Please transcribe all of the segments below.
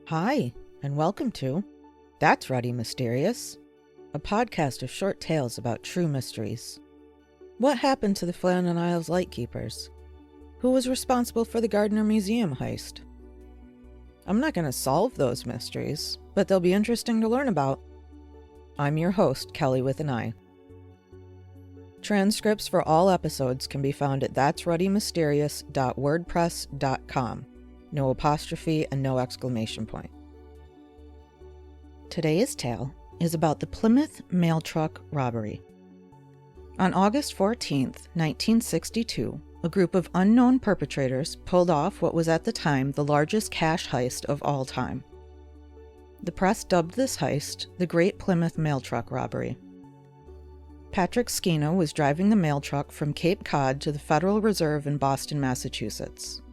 Hi, and welcome to That's Ruddy Mysterious, a podcast of short tales about true mysteries. What happened to the Flannan Isles Lightkeepers? Who was responsible for the Gardner Museum heist? I'm not going to solve those mysteries, but they'll be interesting to learn about. I'm your host, Kelly with an I. Transcripts for all episodes can be found at that'sruddymysterious.wordpress.com. No apostrophe and no exclamation point. Today's tale is about the Plymouth mail truck robbery. On August 14th, 1962, a group of unknown perpetrators pulled off what was at the time the largest cash heist of all time. The press dubbed this heist the Great Plymouth Mail Truck Robbery. Patrick Skeena was driving the mail truck from Cape Cod to the Federal Reserve in Boston, Massachusetts.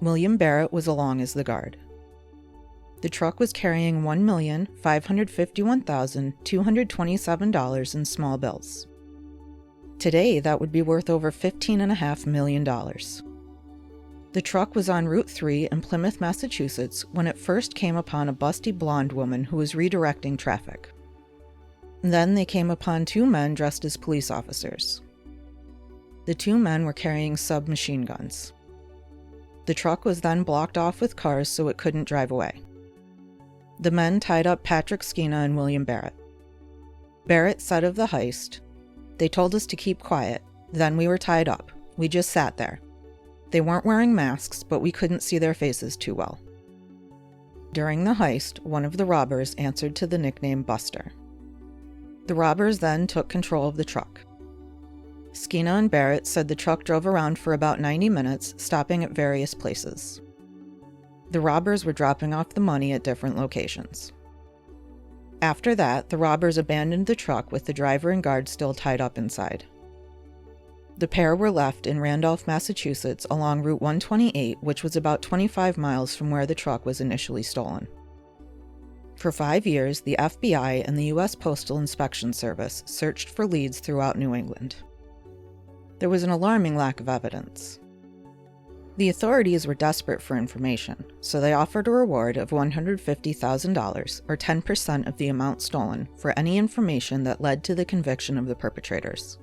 William Barrett was along as the guard. The truck was carrying $1,551,227 in small bills. Today, that would be worth over $15.5 million. The truck was on Route 3 in Plymouth, Massachusetts, when it first came upon a busty blonde woman who was redirecting traffic. Then they came upon two men dressed as police officers. The two men were carrying submachine guns. The truck was then blocked off with cars so it couldn't drive away. The men tied up Patrick Skeena and William Barrett. Barrett said of the heist, "They told us to keep quiet, then we were tied up. We just sat there. They weren't wearing masks, but we couldn't see their faces too well." During the heist, one of the robbers answered to the nickname Buster. The robbers then took control of the truck. Skeena and Barrett said the truck drove around for about 90 minutes, stopping at various places. The robbers were dropping off the money at different locations. After that, the robbers abandoned the truck with the driver and guard still tied up inside. The pair were left in Randolph, Massachusetts along Route 128, which was about 25 miles from where the truck was initially stolen. For 5 years, the FBI and the U.S. Postal Inspection Service searched for leads throughout New England. There was an alarming lack of evidence. The authorities were desperate for information, so they offered a reward of $150,000, or 10% of the amount stolen, for any information that led to the conviction of the perpetrators.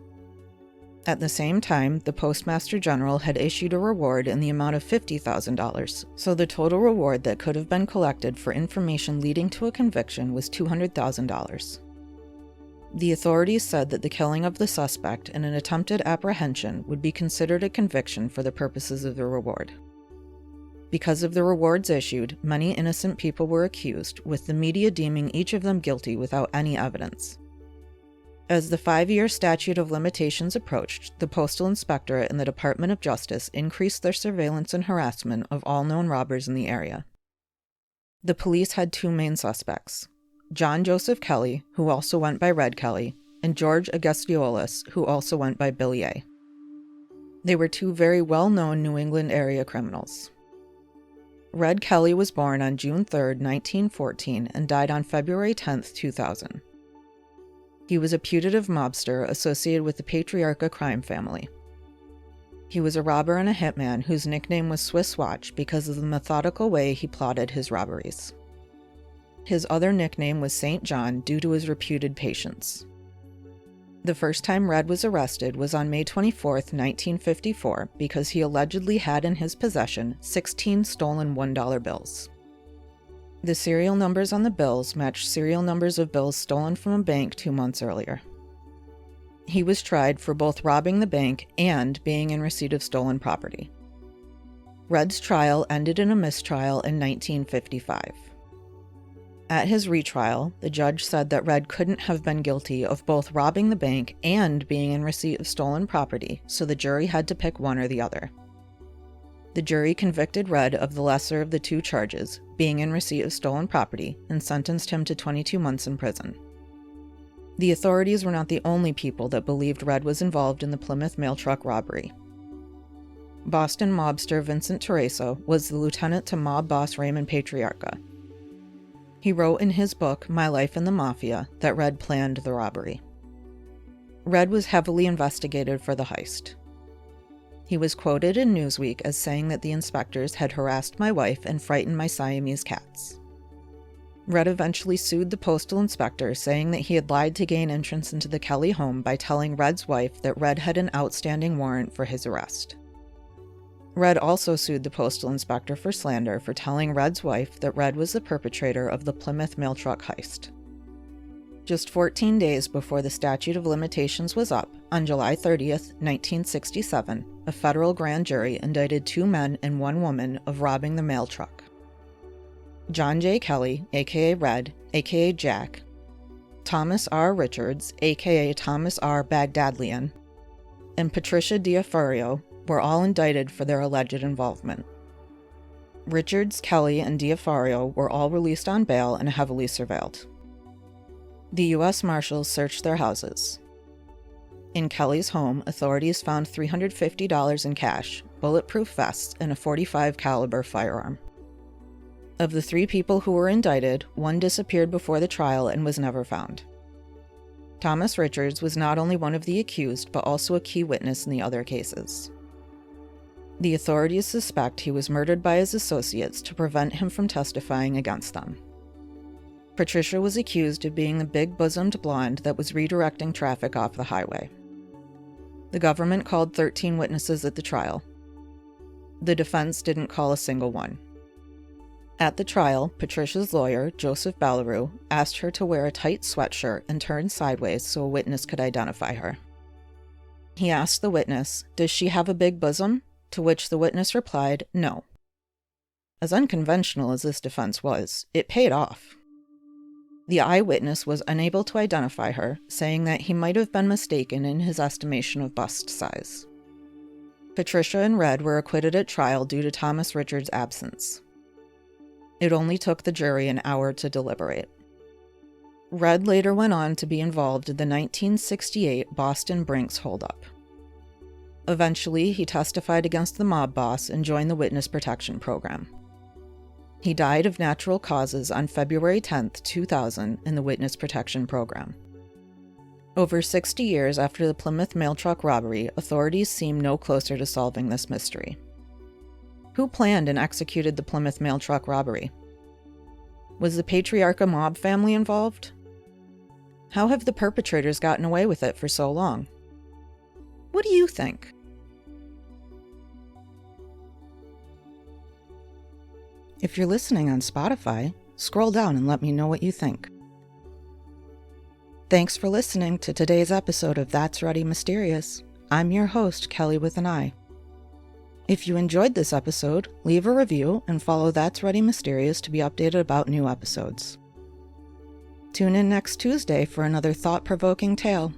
At the same time, the Postmaster General had issued a reward in the amount of $50,000, so the total reward that could have been collected for information leading to a conviction was $200,000. The authorities said that the killing of the suspect and an attempted apprehension would be considered a conviction for the purposes of the reward. Because of the rewards issued, many innocent people were accused, with the media deeming each of them guilty without any evidence. As the 5-year statute of limitations approached, the Postal Inspectorate and the Department of Justice increased their surveillance and harassment of all known robbers in the area. The police had two main suspects: John Joseph Kelly, who also went by Red Kelly, and George Augustiolis, who also went by Billy A. They were two very well-known New England area criminals. Red Kelly was born on June 3, 1914, and died on February 10, 2000. He was a putative mobster associated with the Patriarcha crime family. He was a robber and a hitman whose nickname was Swiss Watch because of the methodical way he plotted his robberies. His other nickname was St. John due to his reputed patience. The first time Red was arrested was on May 24, 1954, because he allegedly had in his possession 16 stolen $1 bills. The serial numbers on the bills matched serial numbers of bills stolen from a bank 2 months earlier. He was tried for both robbing the bank and being in receipt of stolen property. Red's trial ended in a mistrial in 1955. At his retrial, the judge said that Red couldn't have been guilty of both robbing the bank and being in receipt of stolen property, so the jury had to pick one or the other. The jury convicted Red of the lesser of the two charges, being in receipt of stolen property, and sentenced him to 22 months in prison. The authorities were not the only people that believed Red was involved in the Plymouth mail truck robbery. Boston mobster Vincent Teresa was the lieutenant to mob boss Raymond Patriarcha. He wrote in his book, My Life in the Mafia, that Red planned the robbery. Red was heavily investigated for the heist. He was quoted in Newsweek as saying that the inspectors had harassed my wife and frightened my Siamese cats. Red eventually sued the postal inspector, saying that he had lied to gain entrance into the Kelly home by telling Red's wife that Red had an outstanding warrant for his arrest. Red also sued the postal inspector for slander for telling Red's wife that Red was the perpetrator of the Plymouth mail truck heist. Just 14 days before the statute of limitations was up, on July 30th, 1967, a federal grand jury indicted 2 men and 1 woman of robbing the mail truck. John J. Kelly, aka Red, aka Jack, Thomas R. Richards, aka Thomas R. Bagdadlian, and Patricia Diafario were all indicted for their alleged involvement. Richards, Kelly, and Diafario were all released on bail and heavily surveilled. The U.S. Marshals searched their houses. In Kelly's home, authorities found $350 in cash, bulletproof vests, and a .45 caliber firearm. Of the 3 people who were indicted, 1 disappeared before the trial and was never found. Thomas Richards was not only one of the accused, but also a key witness in the other cases. The authorities suspect he was murdered by his associates to prevent him from testifying against them. Patricia was accused of being the big-bosomed blonde that was redirecting traffic off the highway. The government called 13 witnesses at the trial. The defense didn't call a single one. At the trial, Patricia's lawyer, Joseph Ballaroo, asked her to wear a tight sweatshirt and turn sideways so a witness could identify her. He asked the witness, "Does she have a big bosom?" To which the witness replied, "No." As unconventional as this defense was, it paid off. The eyewitness was unable to identify her, saying that he might have been mistaken in his estimation of bust size. Patricia and Red were acquitted at trial due to Thomas Richards' absence. It only took the jury an hour to deliberate. Red later went on to be involved in the 1968 Boston Brinks holdup. Eventually, he testified against the mob boss and joined the Witness Protection Program. He died of natural causes on February 10, 2000, in the Witness Protection Program. Over 60 years after the Plymouth mail truck robbery, authorities seem no closer to solving this mystery. Who planned and executed the Plymouth mail truck robbery? Was the Patriarcha mob family involved? How have the perpetrators gotten away with it for so long? What do you think? If you're listening on Spotify, scroll down and let me know what you think. Thanks for listening to today's episode of That's Ready Mysterious. I'm your host, Kelly with an I. If you enjoyed this episode, leave a review and follow That's Ready Mysterious to be updated about new episodes. Tune in next Tuesday for another thought-provoking tale.